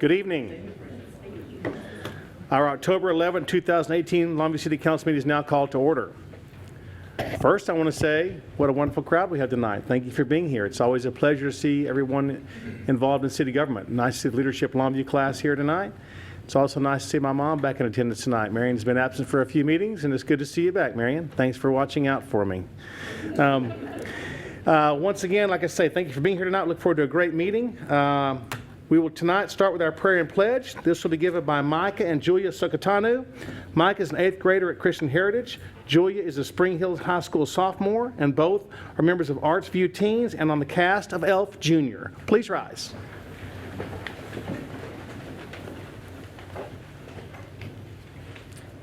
Good evening. Our October 11, 2018 Longview City Council meeting is now called to order. First, I want to say what a wonderful crowd we have tonight. Thank you for being here. It's always a pleasure to see everyone involved in city government. Nice to see the leadership Longview class here tonight. It's also nice to see my mom back in attendance tonight. Marion's been absent for a few meetings, and it's good to see you back, Marion. Thanks for watching out for me. Once again, like I say, thank you for being here tonight. Look forward to a great meeting. We will tonight start with our prayer and pledge. This will be given by Micah and Julia Sokotanu. Micah is an 8th grader at Christian Heritage. Julia is a Spring Hill High School sophomore, and both are members of Arts View Teens and on the cast of Elf Jr. Please rise.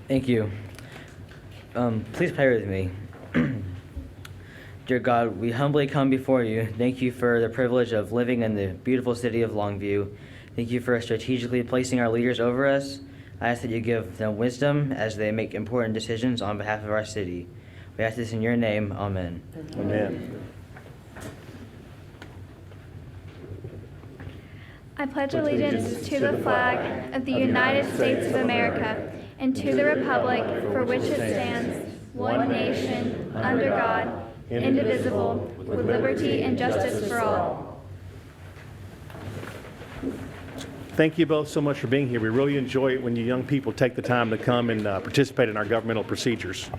Thank you. Please pray with me. Dear God, we humbly come before you. Thank you for the privilege of living in the beautiful city of Longview. Thank you for strategically placing our leaders over us. I ask that you give them wisdom as they make important decisions on behalf of our city. We ask this in your name. Amen. Amen. I pledge allegiance to the flag of the United States of America and to the republic for which it stands, one nation, under God, indivisible, with liberty and justice for all. Thank you both so much for being here. We really enjoy it when you young people take the time to come and participate in our governmental procedures.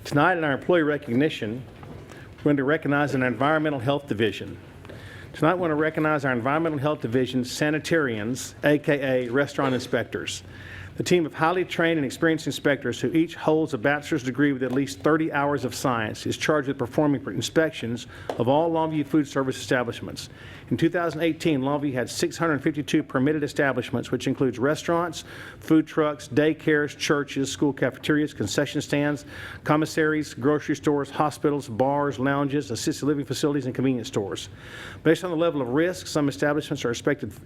Tonight in our employee recognition, we're going to recognize an environmental health division. Tonight, we want to recognize our Environmental Health Division sanitarians, aka restaurant inspectors. The team of highly trained and experienced inspectors who each holds a bachelor's degree with at least 30 hours of science is charged with performing inspections of all Longview food service establishments. In 2018, Longview had 652 permitted establishments, which includes restaurants, food trucks, daycares, churches, school cafeterias, concession stands, commissaries, grocery stores, hospitals, bars, lounges, assisted living facilities, and convenience stores. Based on the level of risk, some establishments are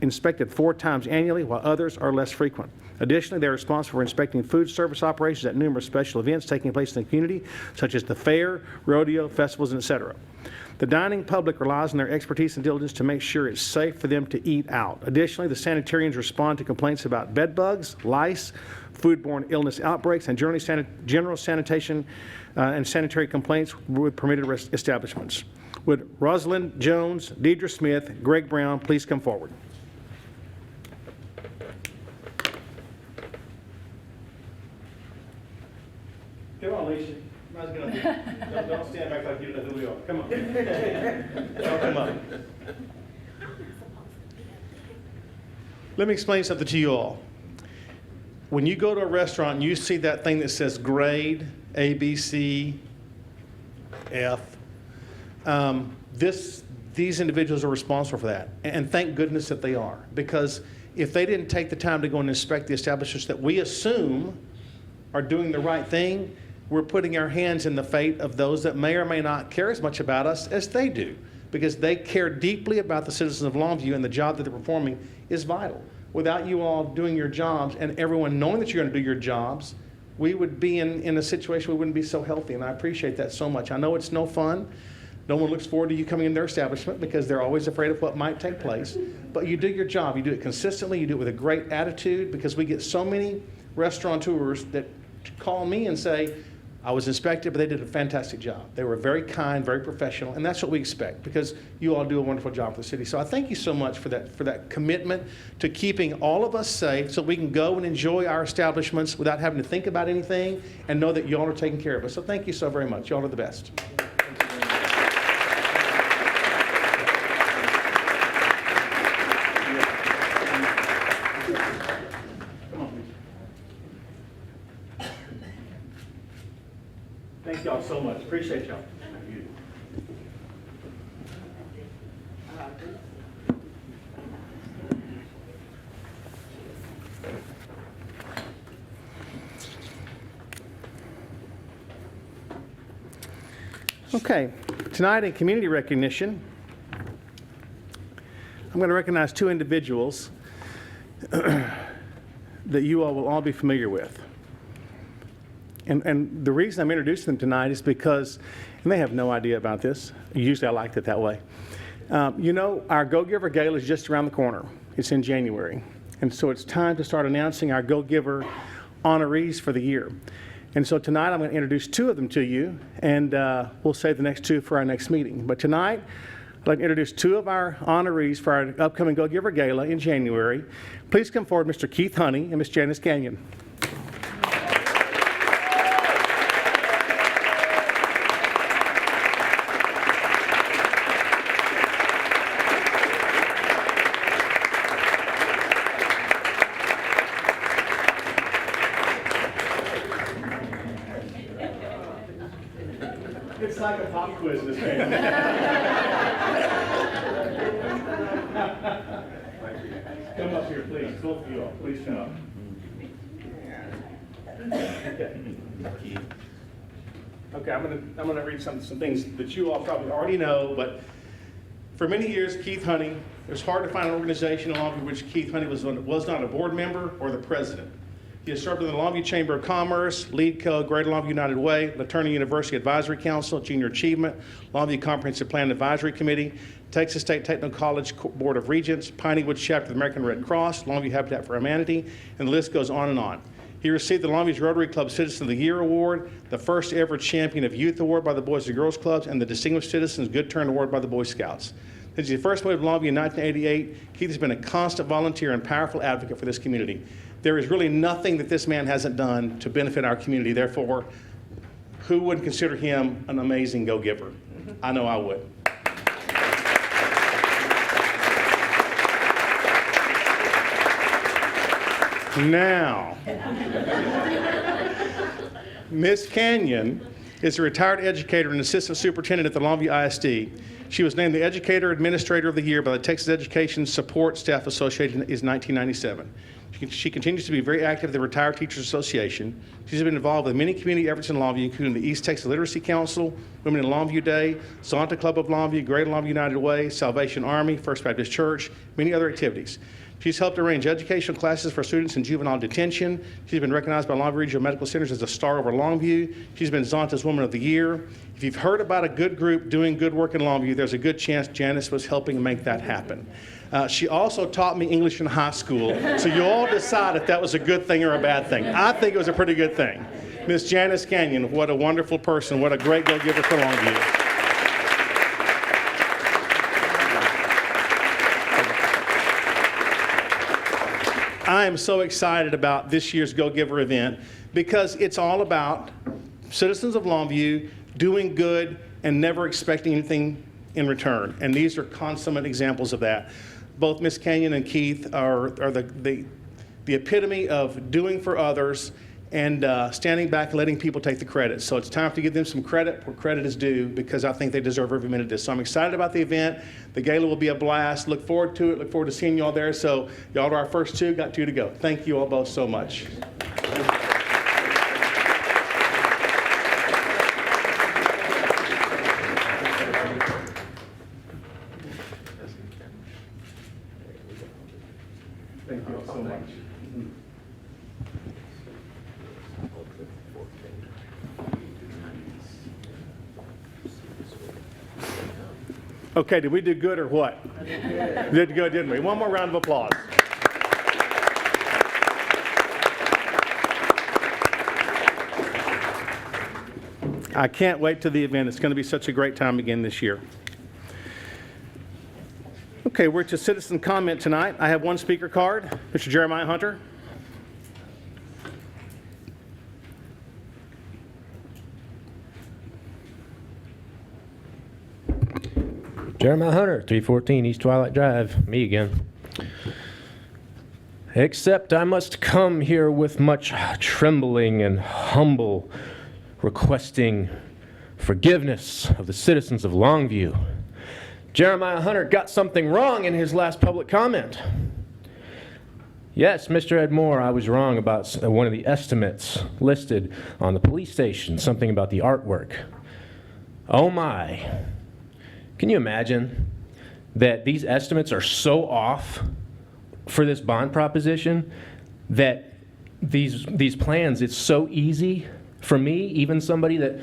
inspected 4 times annually, while others are less frequent. Additionally, they're responsible for inspecting food service operations at numerous special events taking place in the community, such as the fair, rodeo, festivals, and etc. The dining public relies on their expertise and diligence to make sure it's safe for them to eat out. Additionally, the sanitarians respond to complaints about bed bugs, lice, foodborne illness outbreaks, and general sanitation and sanitary complaints with permitted establishments. Would Rosalind Jones, Deidre Smith, Greg Brown please come forward? Come on, Alicia. Don't stand back like you don't know who we are. Come on. Y'all come up. Let me explain something to you all. When you go to a restaurant and you see that thing that says grade, A, B, C, F, these individuals are responsible for that. And thank goodness that they are. Because if they didn't take the time to go and inspect the establishments that we assume are doing the right thing, we're putting our hands in the fate of those that may or may not care as much about us as they do, because they care deeply about the citizens of Longview, and the job that they're performing is vital. Without you all doing your jobs and everyone knowing that you're going to do your jobs, we would be in a situation we wouldn't be so healthy, and I appreciate that so much. I know it's no fun. No one looks forward to you coming in their establishment because they're always afraid of what might take place, but you do your job. You do it consistently. You do it with a great attitude, because we get so many restaurateurs that call me and say, I was inspected, but they did a fantastic job. They were very kind, very professional, and that's what we expect, because you all do a wonderful job for the city. So I thank you so much for that commitment to keeping all of us safe so we can go and enjoy our establishments without having to think about anything and know that you all are taking care of us. So thank you so very much. You all are the best. Thank y'all so much. Appreciate y'all. Okay, tonight in community recognition, I'm going to recognize 2 individuals that you all will all be familiar with. And the reason I'm introducing them tonight is because, and they have no idea about this, usually I liked it that way. Our Go Giver Gala is just around the corner. It's in January. And so it's time to start announcing our Go Giver honorees for the year. And so tonight I'm going to introduce two of them to you, and we'll save the next two for our next meeting. But tonight, I'd like to introduce two of our honorees for our upcoming Go Giver Gala in January. Please come forward, Mr. Keith Honey and Ms. Janice Canyon. It's like a pop quiz, Ms. Canyon. Come up here, please. Both of you all, please come up. Okay, I'm gonna read some things that you all probably already know, but for many years, Keith Honey, it was hard to find an organization in Longview which Keith Honey was not a board member or the president. He has served in the Longview Chamber of Commerce, LEADCO, Greater Longview United Way, LaTourney University Advisory Council, Junior Achievement, Longview Comprehensive Plan Advisory Committee, Texas State Technical College Board of Regents, Piney Woods Chapter of the American Red Cross, Longview Habitat for Humanity, and the list goes on and on. He received the Longview Rotary Club Citizen of the Year Award, the first ever Champion of Youth Award by the Boys and Girls Clubs, and the Distinguished Citizens Good Turn Award by the Boy Scouts. Since he first moved to Longview in 1988, Keith has been a constant volunteer and powerful advocate for this community. There is really nothing that this man hasn't done to benefit our community. Therefore, who wouldn't consider him an amazing go-giver? I know I would. Now, Ms. Canyon is a retired educator and assistant superintendent at the Longview ISD. She was named the Educator Administrator of the Year by the Texas Education Support Staff Association in 1997. She continues to be very active at the Retired Teachers Association. She's been involved with many community efforts in Longview, including the East Texas Literacy Council, Women in Longview Day, Zonta Club of Longview, Greater Longview United Way, Salvation Army, First Baptist Church, many other activities. She's helped arrange educational classes for students in juvenile detention. She's been recognized by Longview Regional Medical Centers as a star over Longview. She's been Zonta's Woman of the Year. If you've heard about a good group doing good work in Longview, there's a good chance Janice was helping make that happen. She also taught me English in high school, so you all decide if that was a good thing or a bad thing. I think it was a pretty good thing. Miss Janice Canyon, what a wonderful person, what a great go-giver for Longview. I am so excited about this year's Go Giver event because it's all about citizens of Longview doing good and never expecting anything in return. And these are consummate examples of that. Both Ms. Canyon and Keith are the epitome of doing for others and standing back and letting people take the credit. So it's time to give them some credit where credit is due because I think they deserve every minute of this. So I'm excited about the event. The gala will be a blast. Look forward to it. Look forward to seeing you all there. So y'all are our first two. Got two to go. Thank you all both so much. Thank you all so much. Okay, did we do good or what? Did good, didn't we? One more round of applause. I can't wait to the event. It's going to be such a great time again this year. Okay, we're to citizen comment tonight. I have one speaker card, Mr. Jeremiah Hunter. Jeremiah Hunter, 314 East Twilight Drive, me again. Except I must come here with much trembling and humble, requesting forgiveness of the citizens of Longview. Jeremiah Hunter got something wrong in his last public comment. Yes, Mr. Ed Moore, I was wrong about one of the estimates listed on the police station, something about the artwork. Oh my. Can you imagine that these estimates are so off for this bond proposition that these plans, it's so easy For me, even somebody that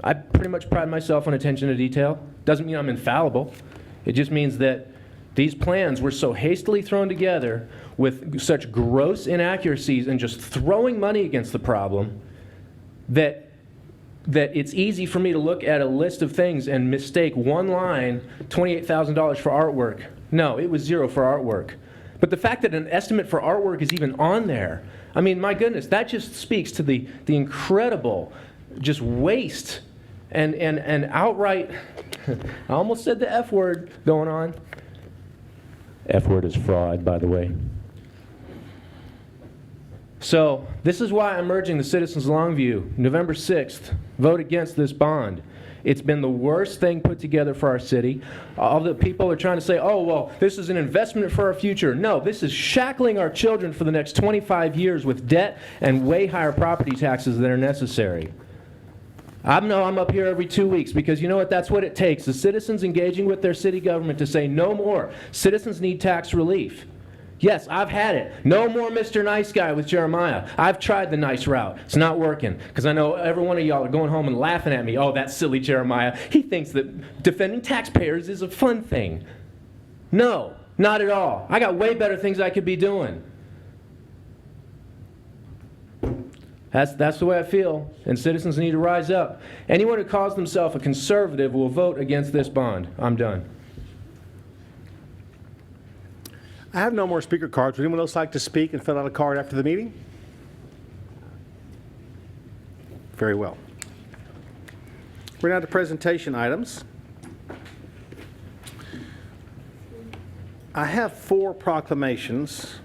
I pretty much pride myself on attention to detail, doesn't mean I'm infallible. It just means that these plans were so hastily thrown together with such gross inaccuracies and just throwing money against the problem that it's easy for me to look at a list of things and mistake one line, $28,000 for artwork. No, it was zero for artwork. But the fact that an estimate for artwork is even on there, I mean, my goodness, that just speaks to the incredible just waste and outright, I almost said the F word going on. F word is fraud, by the way. So this is why I'm urging the citizens of Longview, November 6th, vote against this bond. It's been the worst thing put together for our city. All the people are trying to say, oh, well, this is an investment for our future. No, this is shackling our children for the next 25 years with debt and way higher property taxes than are necessary. I'm up here every 2 weeks because you know what? That's what it takes. The citizens engaging with their city government to say no more. Citizens need tax relief. Yes, I've had it. No more Mr. Nice Guy with Jeremiah. I've tried the nice route. It's not working because I know every one of y'all are going home and laughing at me. Oh, that silly Jeremiah. He thinks that defending taxpayers is a fun thing. No, not at all. I got way better things I could be doing. That's the way I feel, and citizens need to rise up. Anyone who calls themselves a conservative will vote against this bond. I'm done. I have no more speaker cards. Would anyone else like to speak and fill out a card after the meeting? Very well. We're now to presentation items. I have 4 proclamations,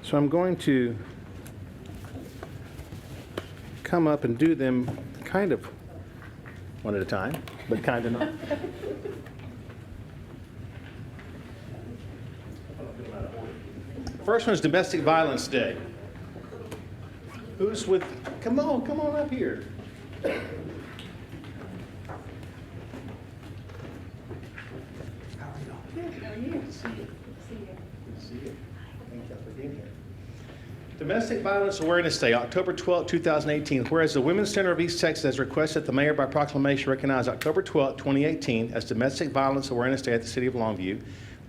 so I'm going to come up and do them kind of one at a time, but kind of not. First one is Domestic Violence Day. Who's with, come on up here. Domestic Violence Awareness Day, October 12, 2018. Whereas the Women's Center of East Texas has requested the mayor by proclamation recognize October 12, 2018 as Domestic Violence Awareness Day at the City of Longview.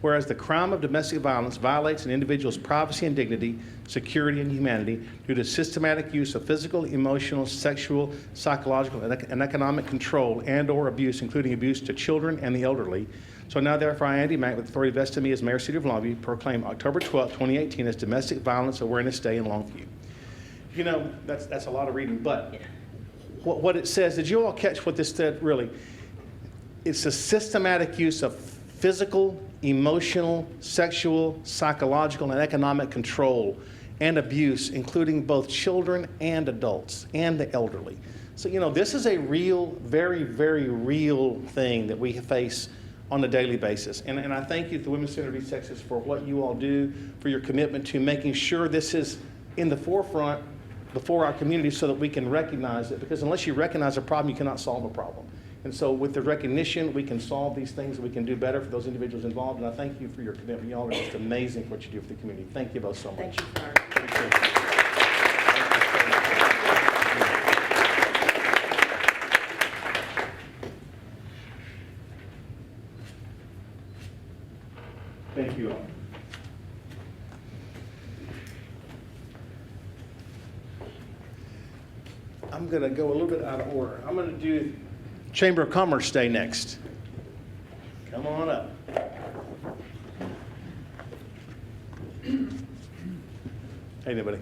Whereas the crime of domestic violence violates an individual's privacy and dignity, security, and humanity due to systematic use of physical, emotional, sexual, psychological, and economic control and/or abuse, including abuse to children and the elderly. So now, therefore, I, Andy Mack, with authority vested in me as Mayor of the City of Longview, proclaim October 12, 2018 as Domestic Violence Awareness Day in Longview. You know, that's a lot of reading, but what it says, did you all catch what this said, really? It's a systematic use of physical, emotional, sexual, psychological, and economic control and abuse, including both children and adults and the elderly. So, you know, this is a real, very, very real thing that we face on a daily basis. And I thank you to the Women's Center of East Texas for what you all do, for your commitment to making sure this is in the forefront before our community so that we can recognize it. Because unless you recognize a problem, you cannot solve a problem. And so with the recognition, we can solve these things and we can do better for those individuals involved. And I thank you for your commitment. You all are just amazing for what you do for the community. Thank you both so much. Thank you, sir. Thank you all. I'm going to go a little bit out of order. I'm going to do Chamber of Commerce Day next. Come on up. Hey, everybody.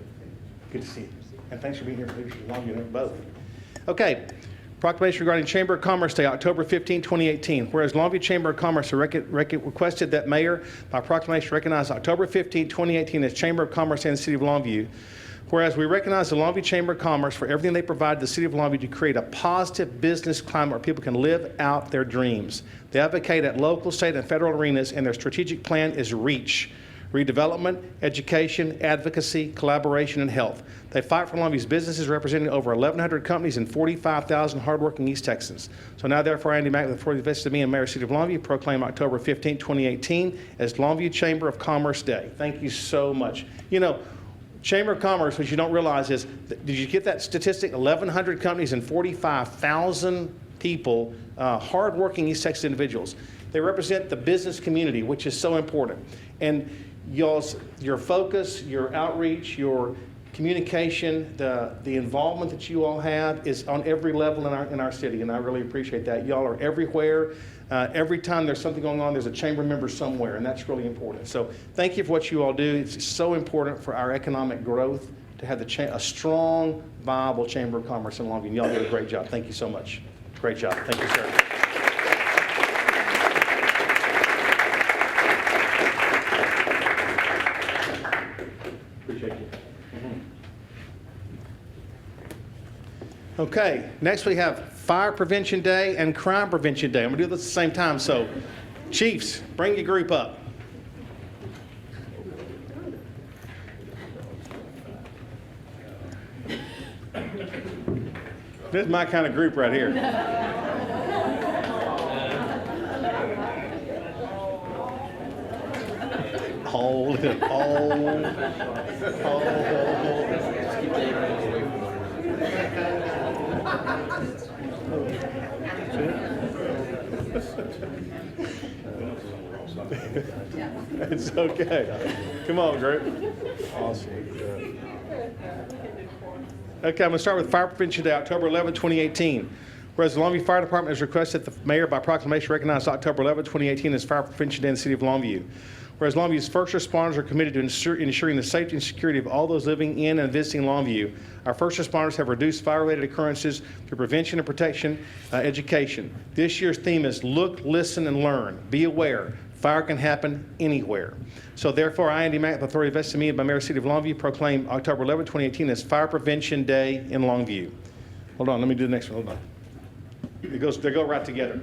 Good to see you. And thanks for being here for Longview both. Okay. Proclamation regarding Chamber of Commerce Day, October 15, 2018. Whereas Longview Chamber of Commerce requested that Mayor, by proclamation, recognize October 15, 2018 as Chamber of Commerce Day in the City of Longview. Whereas we recognize the Longview Chamber of Commerce for everything they provide the City of Longview to create a positive business climate where people can live out their dreams. They advocate at local, state, and federal arenas, and their strategic plan is REACH: redevelopment, education, advocacy, collaboration, and health. They fight for Longview's businesses, representing over 1,100 companies and 45,000 hardworking East Texans. So now, therefore, Andy Mack, with authority vested in me and Mayor of the City of Longview, proclaim October 15, 2018 as Longview Chamber of Commerce Day. Thank you so much. You know, Chamber of Commerce, which you don't realize is, did you get that statistic? 1,100 companies and 45,000 people, hardworking East Texas individuals. They represent the business community, which is so important. And your focus, your outreach, your communication, the involvement that you all have is on every level in our city, and I really appreciate that. Y'all are everywhere. Every time there's something going on, there's a chamber member somewhere, and that's really important. So thank you for what you all do. It's so important for our economic growth to have a strong, viable Chamber of Commerce in Longview. And y'all do a great job. Thank you so much. Great job. Thank you, sir. Appreciate you. Okay, next we have Fire Prevention Day and Crime Prevention Day. I'm going to do this at the same time, so Chiefs, bring your group up. This is my kind of group right here. Hold it, hold. It's okay. Come on, group. Awesome. Okay, I'm going to start with Fire Prevention Day, October 11, 2018. Whereas the Longview Fire Department has requested the mayor by proclamation recognize October 11, 2018 as Fire Prevention Day in the city of Longview. Whereas Longview's first responders are committed to ensuring the safety and security of all those living in and visiting Longview. Our first responders have reduced fire-related occurrences through prevention and protection education. This year's theme is Look, Listen, and Learn. Be aware. Fire can happen anywhere. So therefore, I, Andy Mack, the authority vested in me by Mayor City of Longview, proclaim October 11, 2018 as Fire Prevention Day in Longview. Hold on, let me do the next one. Hold on. They go right together.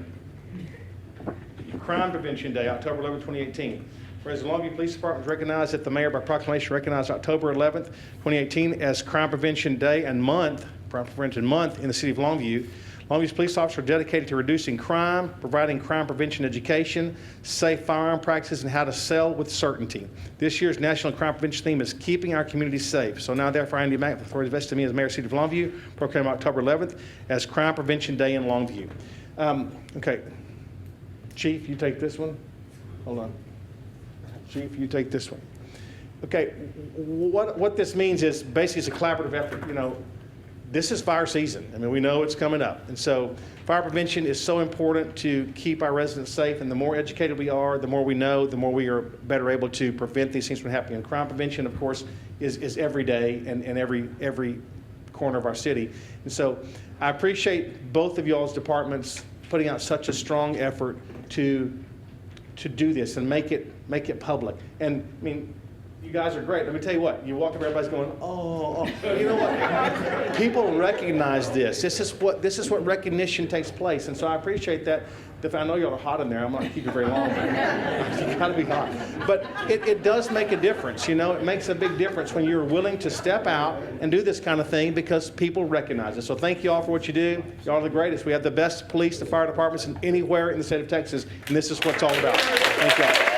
Crime Prevention Day, October 11, 2018. Whereas the Longview Police Department recognized that the mayor by proclamation recognized October 11th, 2018 as Crime Prevention Day and Month, Crime Prevention Month in the city of Longview. Longview's police officers are dedicated to reducing crime, providing crime prevention education, safe firearm practices, and how to sell with certainty. This year's National Crime Prevention theme is Keeping Our Communities Safe. So now, therefore, Andy Mack, the authority vested in me as Mayor of the City of Longview, proclaim October 11th as Crime Prevention Day in Longview. Okay. Chief, you take this one. Hold on. Chief, you take this one. Okay, what this means is basically it's a collaborative effort. You know, this is fire season. I mean, we know it's coming up. And so fire prevention is so important to keep our residents safe. And the more educated we are, the more we know, the more we are better able to prevent these things from happening. And crime prevention, of course, is every day and every corner of our city. And so I appreciate both of y'all's departments putting out such a strong effort to do this and make it public. And I mean, you guys are great. Let me tell you what, you walk up, everybody's going, oh. You know what? People recognize this. This is what recognition takes place. And so I appreciate that. I know y'all are hot in there. I'm not going to keep you very long. You got to be hot. But it does make a difference. You know, it makes a big difference when you're willing to step out and do this kind of thing because people recognize it. So thank you all for what you do. Y'all are the greatest. We have the best police and fire departments anywhere in the state of Texas, and this is what it's all about. Thank y'all.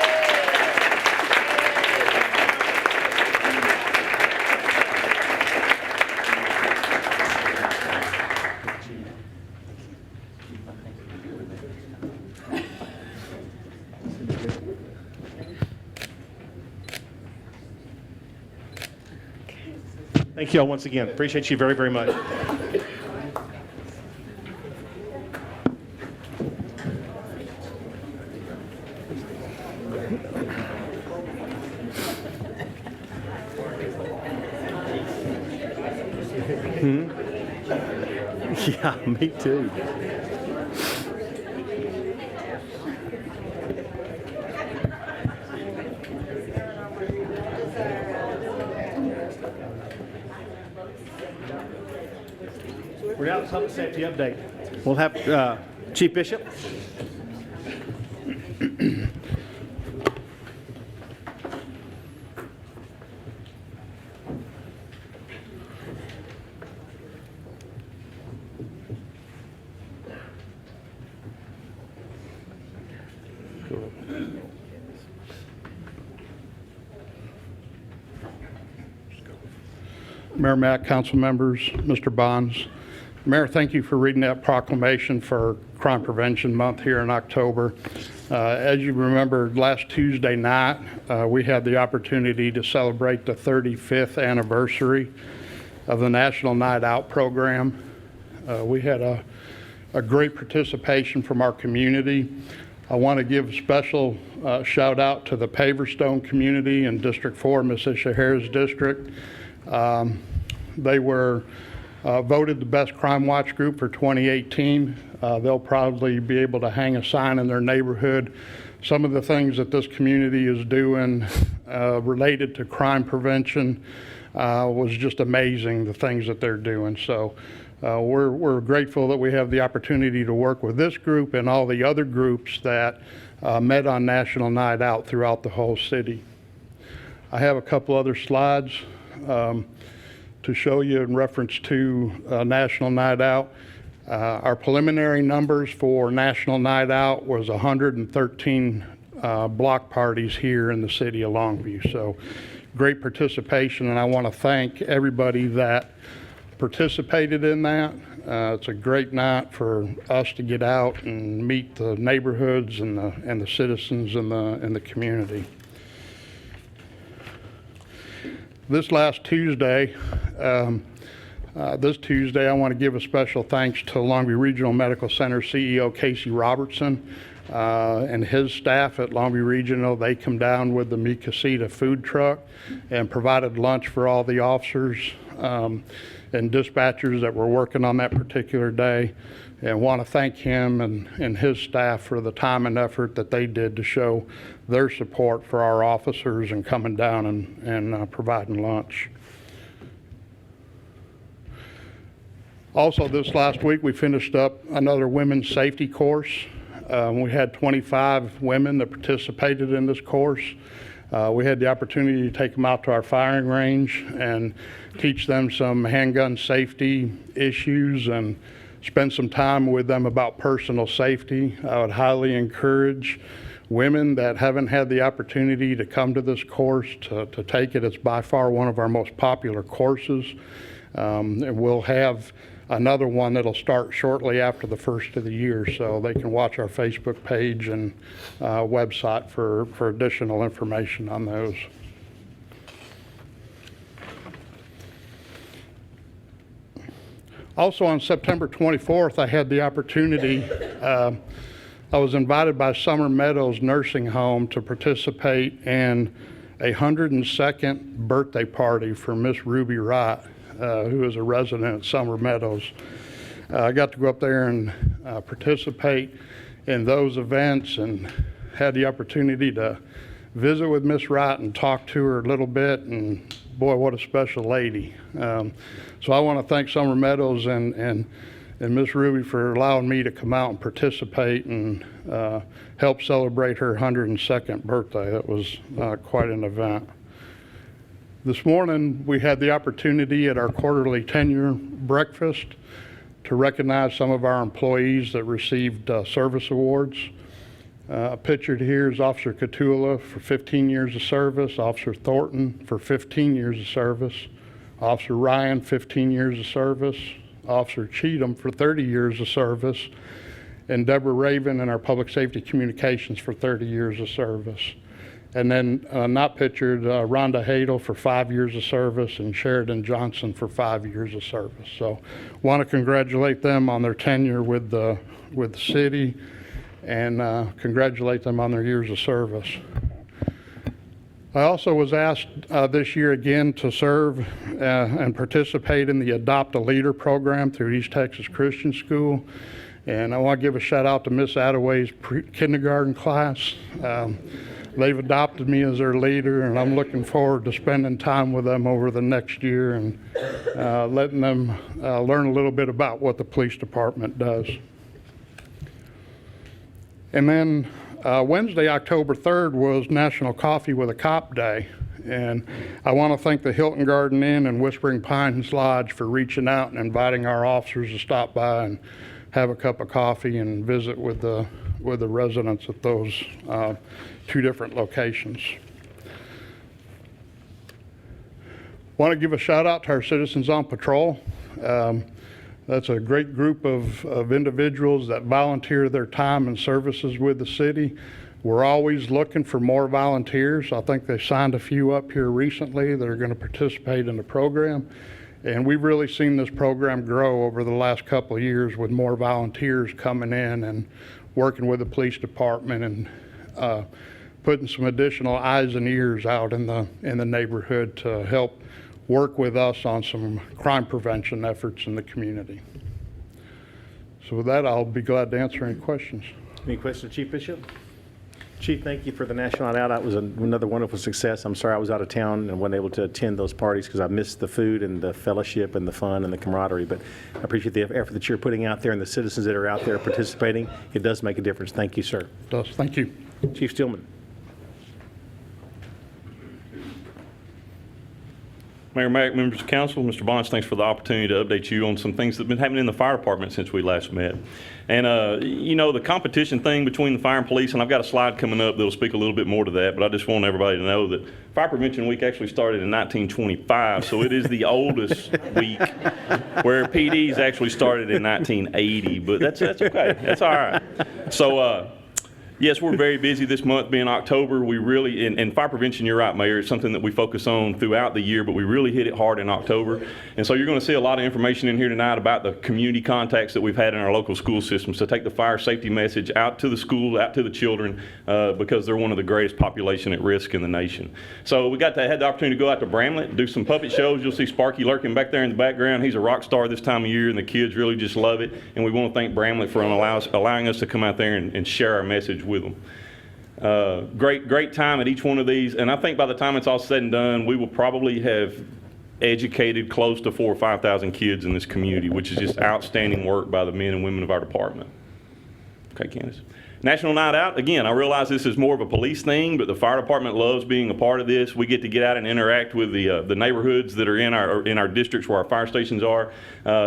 Thank you all once again. Appreciate you very, very much. Yeah, me too. We're now at public safety update. We'll have Chief Bishop. Mayor Matt, council members, Mr. Bonds. Mayor, thank you for reading that proclamation for Crime Prevention Month here in October. As you remember, last Tuesday night, we had the opportunity to celebrate the 35th anniversary of the National Night Out program. We had a great participation from our community. I want to give a special shout out to the Paverstone community in District 4, Miss Isha Harris District. They were voted the best crime watch group for 2018. They'll probably be able to hang a sign in their neighborhood. Some of the things that this community is doing related to crime prevention was just amazing, the things that they're doing. So we're grateful that we have the opportunity to work with this group and all the other groups that met on National Night Out throughout the whole city. I have a couple other slides to show you in reference to National Night Out. Our preliminary numbers for National Night Out was 113 block parties here in the city of Longview. So great participation, and I want to thank everybody that participated in that. It's a great night for us to get out and meet the neighborhoods and the citizens in the community. This last Tuesday, I want to give a special thanks to Longview Regional Medical Center CEO Casey Robertson and his staff at Longview Regional. They come down with the Mi Casita food truck and provided lunch for all the officers and dispatchers that were working on that particular day. And want to thank him and his staff for the time and effort that they did to show their support for our officers and coming down and providing lunch. Also, this last week, we finished up another women's safety course. We had 25 women that participated in this course. We had the opportunity to take them out to our firing range and teach them some handgun safety issues and spend some time with them about personal safety. I would highly encourage women that haven't had the opportunity to come to this course to take it. It's by far one of our most popular courses. And we'll have another one that'll start shortly after the first of the year, so they can watch our Facebook page and website for additional information on those. Also on September 24th, I had the opportunity, I was invited by Summer Meadows Nursing Home to participate in a 102nd birthday party for Miss Ruby Wright, who is a resident at Summer Meadows. I got to go up there and participate in those events and had the opportunity to visit with Miss Wright and talk to her a little bit, and boy, what a special lady. So I want to thank Summer Meadows and Miss Ruby for allowing me to come out and participate and help celebrate her 102nd birthday. That was quite an event. This morning, we had the opportunity at our quarterly tenure breakfast to recognize some of our employees that received service awards. Pictured here is Officer Catula for 15 years of service, Officer Thornton for 15 years of service, Officer Ryan, 15 years of service, Officer Cheatham for 30 years of service, and Deborah Raven in our Public Safety Communications for 30 years of service. And then not pictured, Rhonda Hadel for 5 years of service and Sheridan Johnson for 5 years of service. So want to congratulate them on their tenure with the city and congratulate them on their years of service. I also was asked this year again to serve and participate in the Adopt a Leader program through East Texas Christian School. And I want to give a shout out to Miss Attaway's kindergarten class. They've adopted me as their leader, and I'm looking forward to spending time with them over the next year and letting them learn a little bit about what the police department does. And then Wednesday, October 3rd, was National Coffee with a Cop Day. And I want to thank the Hilton Garden Inn and Whispering Pines Lodge for reaching out and inviting our officers to stop by and have a cup of coffee and visit with the residents at those two different locations. Want to give a shout out to our Citizens on Patrol. That's a great group of individuals that volunteer their time and services with the city. We're always looking for more volunteers. I think they signed a few up here recently that are going to participate in the program. And we've really seen this program grow over the last couple of years with more volunteers coming in and working with the police department and putting some additional eyes and ears out in the neighborhood to help work with us on some crime prevention efforts in the community. So with that, I'll be glad to answer any questions. Any questions, Chief Bishop? Chief, thank you for the National Night Out. It was another wonderful success. I'm sorry I was out of town and wasn't able to attend those parties because I missed the food and the fellowship and the fun and the camaraderie. But I appreciate the effort that you're putting out there and the citizens that are out there participating. It does make a difference. Thank you, sir. It does. Thank you. Chief Stillman. Mayor Mack, members of council, Mr. Bonds, thanks for the opportunity to update you on some things that have been happening in the fire department since we last met. And, you know, the competition thing between the fire and police, and I've got a slide coming up that will speak a little bit more to that, but I just want everybody to know that Fire Prevention Week actually started in 1925, so it is the oldest week, where PDs actually started in 1980, but that's okay. That's all right. So, yes, we're very busy this month being October. We really, and fire prevention, you're right, Mayor, it's something that we focus on throughout the year, but we really hit it hard in October. And so you're going to see a lot of information in here tonight about the community contacts that we've had in our local school systems to take the fire safety message out to the schools, out to the children, because they're one of the greatest population at risk in the nation. So we had the opportunity to go out to Bramlett, do some puppet shows. You'll see Sparky lurking back there in the background. He's a rock star this time of year, and the kids really just love it. And we want to thank Bramlett for allowing us to come out there and share our message with them. Great time at each one of these, and I think by the time it's all said and done, we will probably have educated close to 4,000 or 5,000 kids in this community, which is just outstanding work by the men and women of our department. Okay, Candace. National Night Out, again, I realize this is more of a police thing, but the fire department loves being a part of this. We get to get out and interact with the neighborhoods that are in our districts where our fire stations are.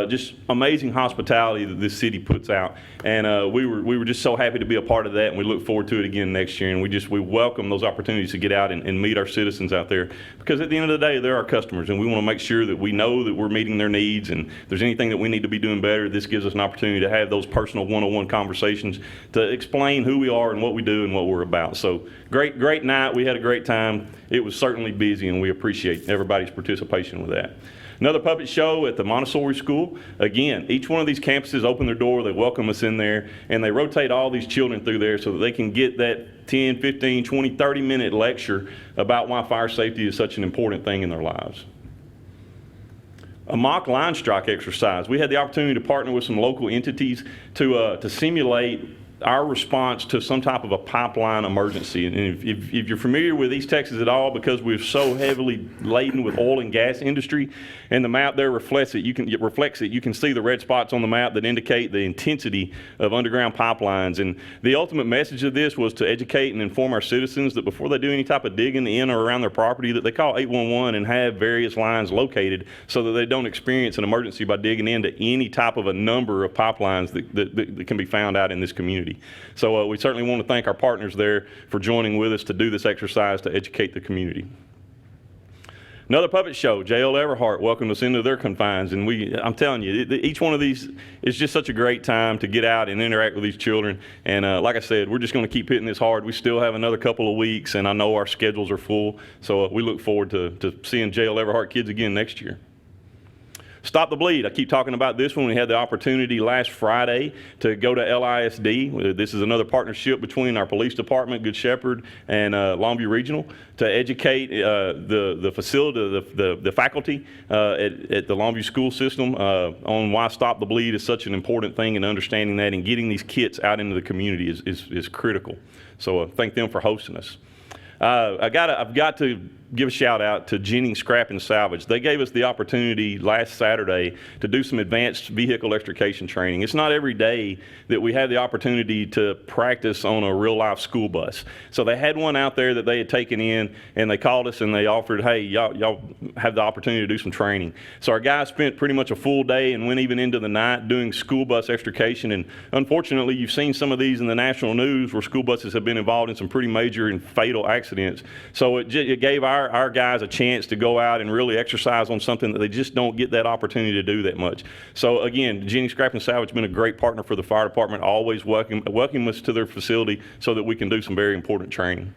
Just amazing hospitality that this city puts out, and we were just so happy to be a part of that, and we look forward to it again next year. And we welcome those opportunities to get out and meet our citizens out there, because at the end of the day, they're our customers, and we want to make sure that we know that we're meeting their needs, and if there's anything that we need to be doing better, this gives us an opportunity to have those personal one-on-one conversations to explain who we are and what we do and what we're about. So great night. We had a great time. It was certainly busy, and we appreciate everybody's participation with that. Another puppet show at the Montessori School. Again, each one of these campuses open their door, they welcome us in there, and they rotate all these children through there so that they can get that 10, 15, 20, 30-minute lecture about why fire safety is such an important thing in their lives. A mock line strike exercise. We had the opportunity to partner with some local entities to simulate our response to some type of a pipeline emergency. And if you're familiar with East Texas at all, because we're so heavily laden with oil and gas industry, and the map there reflects it, you can see the red spots on the map that indicate the intensity of underground pipelines. And the ultimate message of this was to educate and inform our citizens that before they do any type of digging in or around their property, that they call 811 and have various lines located so that they don't experience an emergency by digging into any type of a number of pipelines that can be found out in this community. So we certainly want to thank our partners there for joining with us to do this exercise to educate the community. Another puppet show, J.L. Everhart welcomed us into their confines, and I'm telling you, each one of these is just such a great time to get out and interact with these children. And like I said, we're just going to keep hitting this hard. We still have another couple of weeks, and I know our schedules are full, so we look forward to seeing J.L. Everhart kids again next year. Stop the Bleed. I keep talking about this one. We had the opportunity last Friday to go to LISD. This is another partnership between our police department, Good Shepherd, and Longview Regional to educate the facility, the faculty at the Longview school system on why Stop the Bleed is such an important thing, and understanding that and getting these kits out into the community is critical. So thank them for hosting us. I've got to give a shout out to Jennings Scrap and Salvage. They gave us the opportunity last Saturday to do some advanced vehicle extrication training. It's not every day that we have the opportunity to practice on a real life school bus. So they had one out there that they had taken in, and they called us and they offered, hey, y'all have the opportunity to do some training. So our guys spent pretty much a full day and went even into the night doing school bus extrication. And unfortunately, you've seen some of these in the national news where school buses have been involved in some pretty major and fatal accidents. So it gave our our guys a chance to go out and really exercise on something that they just don't get that opportunity to do that much. So again, Jenny Scrap and Salvage has been a great partner for the fire department, always welcome us to their facility so that we can do some very important training.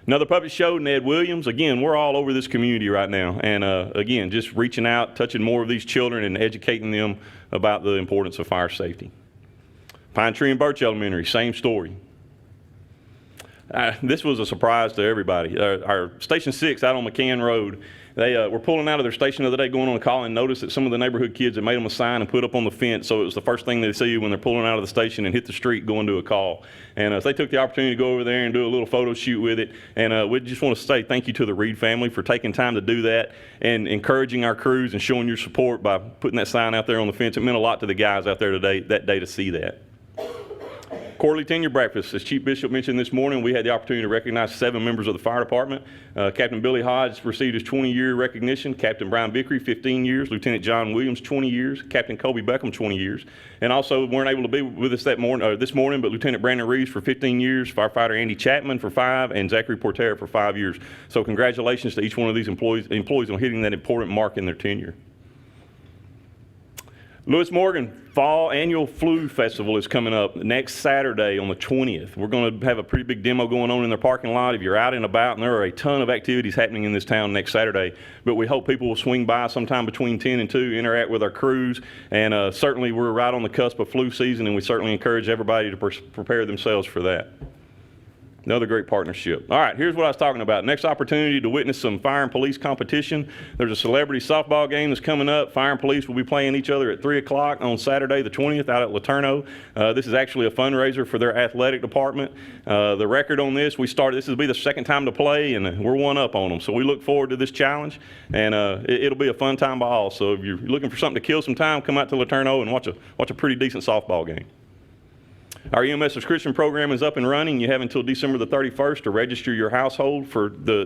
Another puppet show, Ned Williams. Again, we're all over this community right now. And again, just reaching out, touching more of these children and educating them about the importance of fire safety. Pine Tree and Birch Elementary, same story. This was a surprise to everybody. Our Station 6 out on McCann Road, they were pulling out of their station the other day going on a call and noticed that some of the neighborhood kids had made them a sign and put up on the fence, so it was the first thing they see when they're pulling out of the station and hit the street going to a call. And so they took the opportunity to go over there and do a little photo shoot with it. And we just want to say thank you to the Reed family for taking time to do that and encouraging our crews and showing your support by putting that sign out there on the fence. It meant a lot to the guys out there today, that day, to see that. Quarterly tenure breakfast. As Chief Bishop mentioned this morning, we had the opportunity to recognize 7 members of the fire department. Captain Billy Hodge received his 20-year recognition. Captain Brian Vickery, 15 years. Lieutenant John Williams, 20 years. Captain Kobe Beckham, 20 years. And also weren't able to be with us this morning, but Lieutenant Brandon Reeves for 15 years, firefighter Andy Chapman for 5, and Zachary Portera for 5 years. So congratulations to each one of these employees on hitting that important mark in their tenure. Lewis Morgan Fall Annual Flu Festival is coming up next Saturday on the 20th. We're going to have a pretty big demo going on in their parking lot. If you're out and about, and there are a ton of activities happening in this town next Saturday, but we hope people will swing by sometime between 10 and 2, interact with our crews, and certainly we're right on the cusp of flu season, and we certainly encourage everybody to prepare themselves for that. Another great partnership. All right, here's what I was talking about. Next opportunity to witness some fire and police competition. There's a celebrity softball game that's coming up. Fire and police will be playing each other at 3 o'clock on Saturday the 20th out at Laterno. This is actually a fundraiser for their athletic department. The record on this, this will be the second time to play, and we're one up on them. So we look forward to this challenge, and it'll be a fun time by all. So if you're looking for something to kill some time, come out to Laterno and watch a pretty decent softball game. Our EMS subscription program is up and running. You have until December the 31st to register your household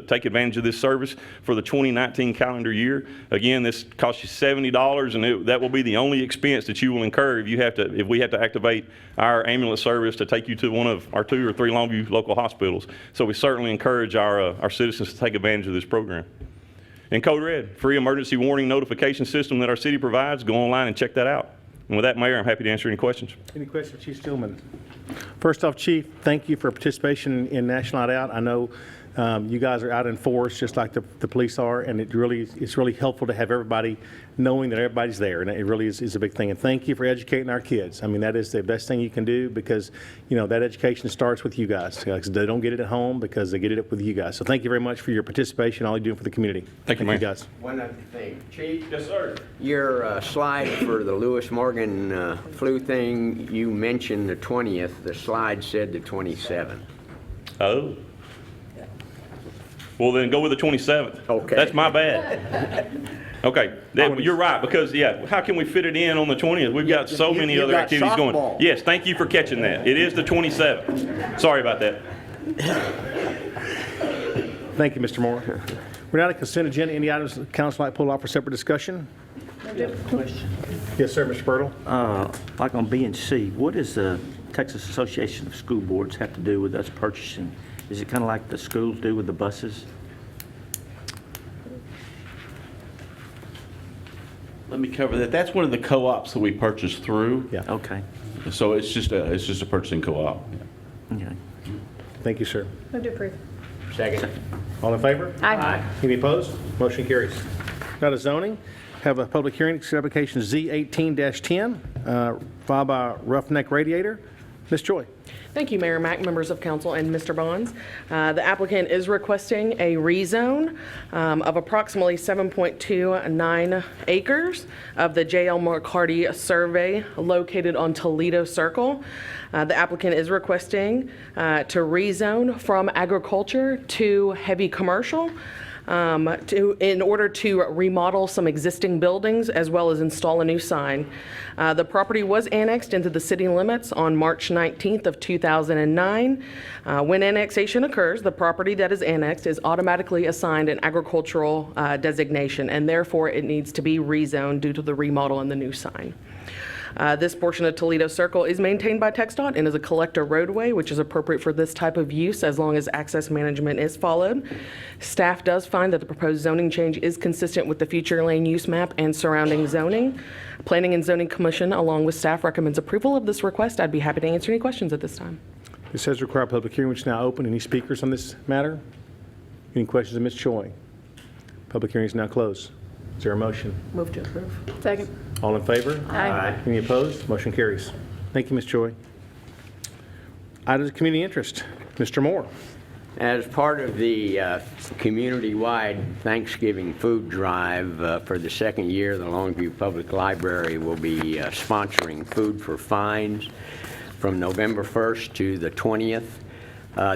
take advantage of this service for the 2019 calendar year. Again, this costs you $70, and that will be the only expense that you will incur if we have to activate our ambulance service to take you to one of our 2 or 3 Longview local hospitals. So we certainly encourage our citizens to take advantage of this program. And Code Red, free emergency warning notification system that our city provides. Go online and check that out. And with that, Mayor, I'm happy to answer any questions. Any questions for Chief Stillman? First off, Chief, thank you for participation in National Night Out. I know you guys are out in force just like the police are, and it's really helpful to have everybody knowing that everybody's there, and it really is a big thing. And thank you for educating our kids. I mean, that is the best thing you can do, because that education starts with you guys. They don't get it at home because they get it with you guys. So thank you very much for your participation, all you're doing for the community. Thank you, Mayor. guys. One other thing, Chief. Yes, sir. Your slide for the Lewis Morgan flu thing, you mentioned the 20th. The slide said the 27th. Oh. Well, then go with the 27th. Okay. That's my bad. Okay, you're right, because, how can we fit it in on the 20th? We've got so many you other got activities softball. going. Yes, thank you for catching that. It is the 27th. Sorry about that. Thank you, Mr. Moore. We're now at consent agenda. Any items the council might pull off for separate discussion? Question. Yes, sir, Mr. Bertle. Like on B and C, what does the Texas Association of School Boards have to do with us purchasing? Is it kind of like the schools do with the buses? Let me cover that. That's one of the co-ops that we purchased through. Yeah. Okay. So it's just a purchasing co-op. Okay. Thank you, sir. Move to approve. Second. All in favor? Aye. Any opposed? Motion carries. Now to zoning. Have a public hearing, accept application Z18-10, filed by Roughneck Radiator. Ms. Joy. Thank you, Mayor Mack, members of council, and Mr. Bonds. The applicant is requesting a rezone of approximately 7.29 acres of the J.L. McCarty survey located on Toledo Circle. The applicant is requesting to rezone from agriculture to heavy commercial. In order to remodel some existing buildings as well as install a new sign. The property was annexed into the city limits on March 19th of 2009. When annexation occurs, the property that is annexed is automatically assigned an agricultural designation, and therefore it needs to be rezoned due to the remodel and the new sign. This portion of Toledo Circle is maintained by TxDOT and is a collector roadway, which is appropriate for this type of use as long as access management is followed. Staff does find that the proposed zoning change is consistent with the future land use map and surrounding zoning. Planning and Zoning Commission, along with staff, recommends approval of this request. I'd be happy to answer any questions at this time. This says require public hearing, which is now open. Any speakers on this matter? Any questions of Ms. Choi? Public hearing is now closed. Is there a motion? Move to approve. Second. All in favor? Aye. Any opposed? Motion carries. Thank you, Ms. Choi. Items of community interest. Mr. Moore. As part of the community-wide Thanksgiving food drive for the second year, the Longview Public Library will be sponsoring Food for Fines from November 1st to the 20th.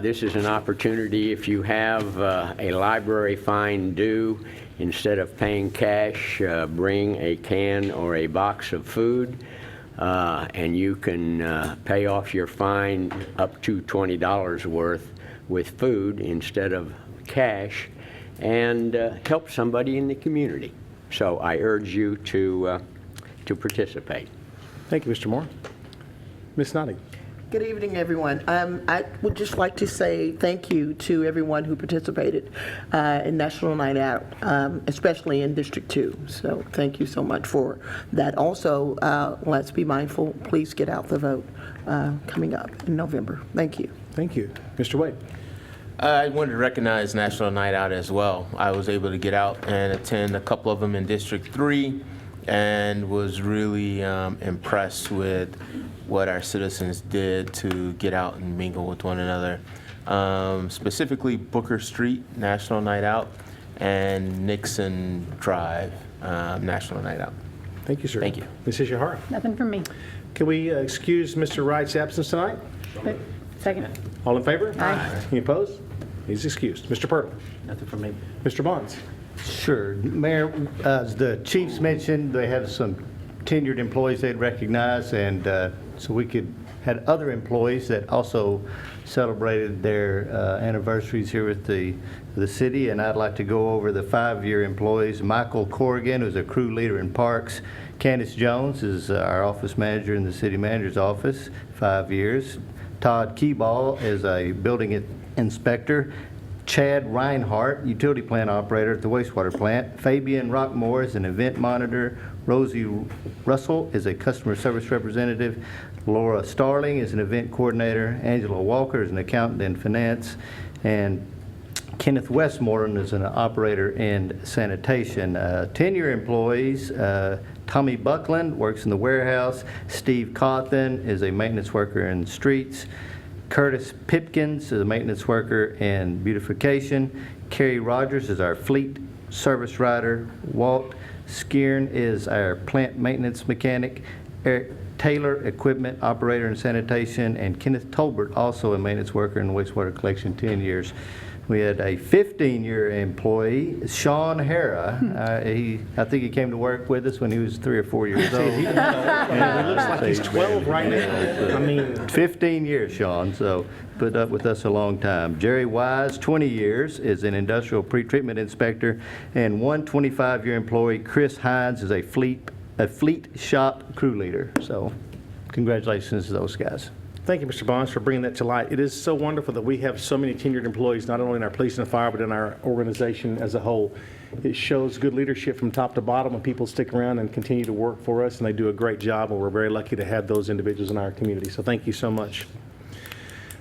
This is an opportunity if you have a library fine due, instead of paying cash, bring a can or a box of food, and you can pay off your fine up to $20 worth with food instead of cash, and help somebody in the community. So I urge you to participate. Thank you, Mr. Moore. Ms. Notting. Good evening, everyone. I would just like to say thank you to everyone who participated in National Night Out, especially in District 2. So thank you so much for that. Also, let's be mindful, please get out the vote coming up in November. Thank you. Thank you. Mr. Wade. I wanted to recognize National Night Out as well. I was able to get out and attend a couple of them in District 3 and was really impressed with what our citizens did to get out and mingle with one another. Specifically Booker Street National Night Out and Nixon Drive National Night Out. Thank you, sir. Thank you. Mrs. Shahara. Nothing from me. Can we excuse Mr. Wright's absence tonight? Second. All in favor? Aye. Any opposed? He's excused. Mr. Purtle. Nothing from me. Mr. Bonds. Sure. Mayor, as the chiefs mentioned, they have some tenured employees they'd recognize, and so we had other employees that also celebrated their anniversaries here with the city, and I'd like to go over the 5-year employees. Michael Corrigan, who's a crew leader in Parks. Candace Jones is our office manager in the city manager's office, 5 years. Todd Keyball is a building inspector. Chad Reinhardt, utility plant operator at the wastewater plant. Fabian Rockmore is an event monitor. Rosie Russell is a customer service representative. Laura Starling is an event coordinator. Angela Walker is an accountant in finance. And Kenneth Westmoreland is an operator in sanitation. 10-year employees, Tommy Buckland works in the warehouse. Steve Cawthon is a maintenance worker in streets. Curtis Pipkins is a maintenance worker in beautification. Kerry Rogers is our fleet service rider. Walt Skiern is our plant maintenance mechanic. Eric Taylor, equipment operator in sanitation. And Kenneth Tolbert, also a maintenance worker in wastewater collection, 10 years. We had a 15-year employee, Sean Hara. I think he came to work with us when he was 3 or 4 years old. He looks like he's 12 right now. I mean, 15 years, Sean, so put up with us a long time. Jerry Wise, 20 years, is an industrial pretreatment inspector, and one 25-year employee, Chris Hines, is a fleet shop crew leader. So congratulations to those guys. thank you, Mr. Bonds, for bringing that to light. It is so wonderful that we have so many tenured employees, not only in our police and fire, but in our organization as a whole. It shows good leadership from top to bottom when people stick around and continue to work for us, and they do a great job, and we're very lucky to have those individuals in our community. So thank you so much.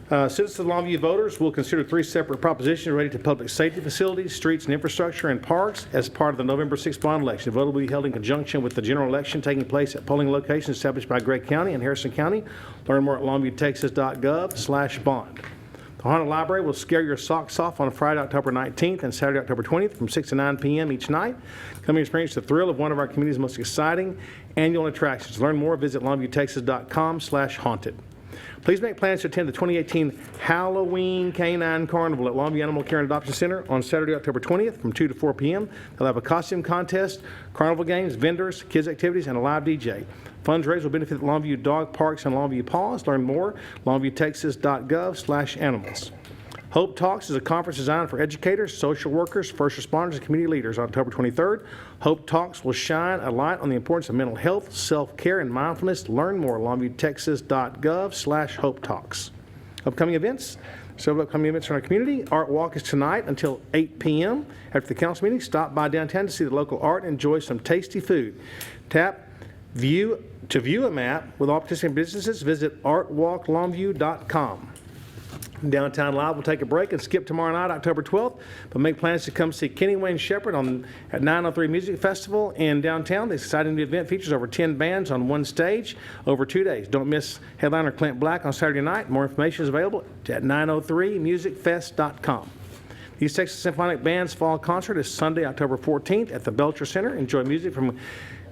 Citizens of Longview voters will consider 3 separate propositions related to public safety facilities, streets and infrastructure, and parks as part of the November 6th bond election. The vote will be held in conjunction with the general election taking place at polling locations established by Gregg County and Harrison County. Learn more at longviewtexas.gov/bond. The Haunted Library will scare your socks off on Friday, October 19th and Saturday, October 20th from 6 to 9 p.m. each night. Come and experience the thrill of one of our community's most exciting annual attractions. Learn more, visit longviewtexas.com/haunted. Please make plans to attend the 2018 Halloween Canine Carnival at Longview Animal Care and Adoption Center on Saturday, October 20th from 2 to 4 p.m. They'll have a costume contest, carnival games, vendors, kids activities, and a live DJ. Funds raised will benefit Longview Dog Parks and Longview Paws. Learn more, longviewtexas.gov/animals. Hope Talks is a conference designed for educators, social workers, first responders, and community leaders. On October 23rd, Hope Talks will shine a light on the importance of mental health, self-care, and mindfulness. Learn more at longviewtexas.gov/Hope Talks. Upcoming events. Several upcoming events in our community. Art Walk is tonight until 8 p.m. After the council meeting, stop by downtown to see the local art and enjoy some tasty food. To view a map with all participating businesses, visit artwalklongview.com. Downtown Live will take a break and skip tomorrow night, October 12th, but make plans to come see Kenny Wayne Shepherd at 903 Music Festival in downtown. This exciting new event features over 10 bands on one stage over 2 days. Don't miss headliner Clint Black on Saturday night. More information is available at 903musicfest.com. The East Texas Symphonic Band's fall concert is Sunday, October 14th at the Belcher Center. Enjoy music from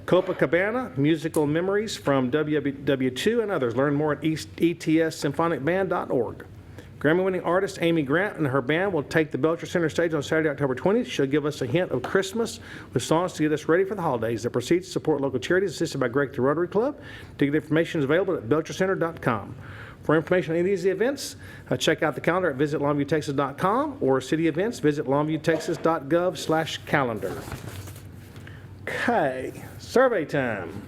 Copacabana, musical memories from WW2 and others. Learn more at etssymphonic.band.org. Grammy-winning artist Amy Grant and her band will take the Belcher Center stage on Saturday, October 20th. She'll give us a hint of Christmas with songs to get us ready for the holidays. The proceeds support local charities assisted by Greg the Rotary Club. Ticket information is available at belchercenter.com. For information on any of these events, check out the calendar at visitlongviewtexas.com or city events, visit longviewtexas.gov/calendar. Okay, survey time.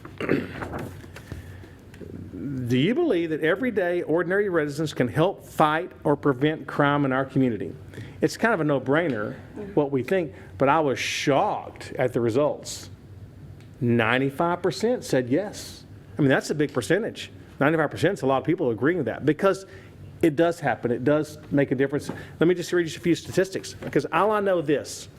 Do you believe that everyday ordinary residents can help fight or prevent crime in our community? It's kind of a no-brainer what we think, but I was shocked at the results. 95% said yes. I mean, that's a big percentage. 95% is a lot of people agreeing with that because it does happen. It does make a difference. Let me just read you a few statistics because all I know this.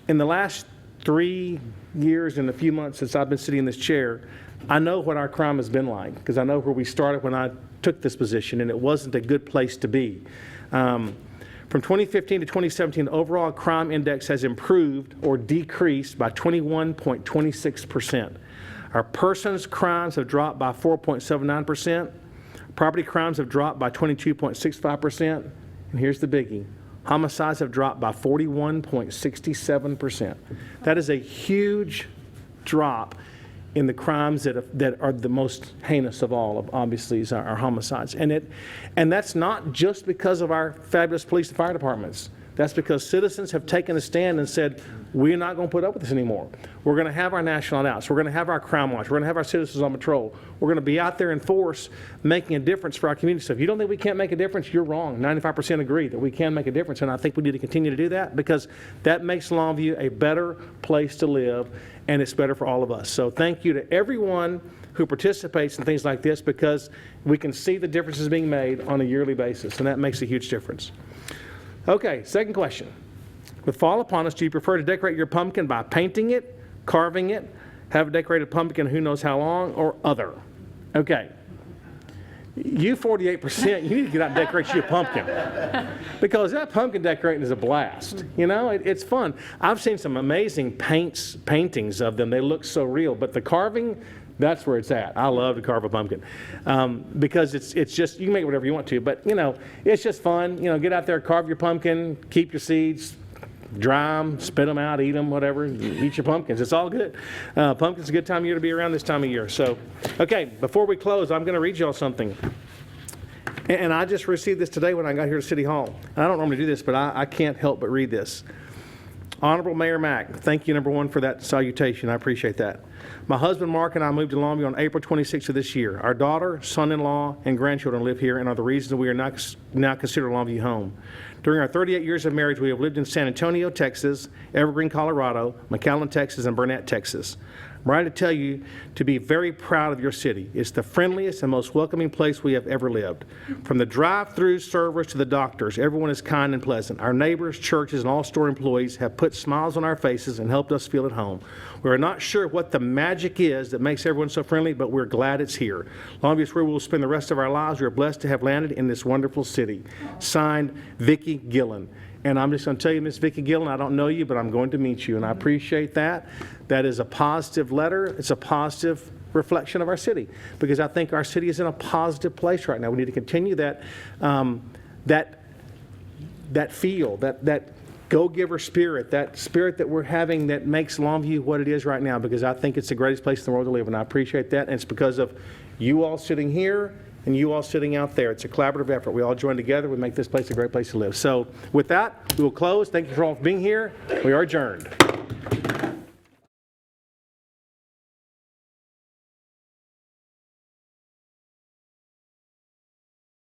In the last 3 years and a few months since I've been sitting in this chair, I know what our crime has been like because I know where we started when I took this position, and it wasn't a good place to be. From 2015 to 2017, the overall crime index has improved or decreased by 21.26%. Our persons crimes have dropped by 4.79%. Property crimes have dropped by 22.65%. And here's the biggie. Homicides have dropped by 41.67%. That is a huge drop in the crimes that are the most heinous of all, obviously, is our homicides. And that's not just because of our fabulous police and fire departments. That's because citizens have taken a stand and said, we're not going to put up with this anymore. We're going to have our national nights. We're going to have our crime watch. We're going to have our citizens on patrol. We're going to be out there in force making a difference for our community. So if you don't think we can't make a difference, you're wrong. 95% agree that we can make a difference, and I think we need to continue to do that because that makes Longview a better place to live, and it's better for all of us. So thank you to everyone who participates in things like this because we can see the differences being made on a yearly basis, and that makes a huge difference. Okay, second question. With fall upon us, do you prefer to decorate your pumpkin by painting it, carving it, have a decorated pumpkin who knows how long, or other? Okay. You 48%, you need to get out and decorate your pumpkin because that pumpkin decorating is a blast. You know, it's fun. I've seen some amazing paintings of them. They look so real, but the carving, that's where it's at. I love to carve a pumpkin because it's just, you can make it whatever you want to, but you know, it's just fun. You know, get out there, carve your pumpkin, keep your seeds, dry them, spit them out, eat them, whatever. Eat your pumpkins. It's all good. Pumpkin's a good time of year to be around this time of year. So, okay, before we close, I'm going to read y'all something. And I just received this today when I got here to City Hall. And I don't normally do this, but I can't help but read this. Honorable Mayor Mack, thank you, number one, for that salutation. I appreciate that. My husband, Mark, and I moved to Longview on April 26th of this year. Our daughter, son-in-law, and grandchildren live here and are the reason we are now considered Longview home. During our 38 years of marriage, we have lived in San Antonio, Texas, Evergreen, Colorado, McAllen, Texas, and Burnett, Texas. I'm ready to tell you to be very proud of your city. It's the friendliest and most welcoming place we have ever lived. From the drive-through servers to the doctors, everyone is kind and pleasant. Our neighbors, churches, and all store employees have put smiles on our faces and helped us feel at home. We're not sure what the magic is that makes everyone so friendly, but we're glad it's here. Longview is where we will spend the rest of our lives. We're blessed to have landed in this wonderful city. Signed, Vicki Gillen. And I'm just going to tell you, Miss Vicki Gillen, I don't know you, but I'm going to meet you, and I appreciate that. That is a positive letter. It's a positive reflection of our city, because I think our city is in a positive place right now. We need to continue that feel, that go-giver spirit, that spirit that we're having that makes Longview what it is right now, because I think it's the greatest place in the world to live, and I appreciate that. And it's because of you all sitting here and you all sitting out there. It's a collaborative effort. We all join together. We make this place a great place to live. So with that, we will close. Thank you for all for being here. We are adjourned.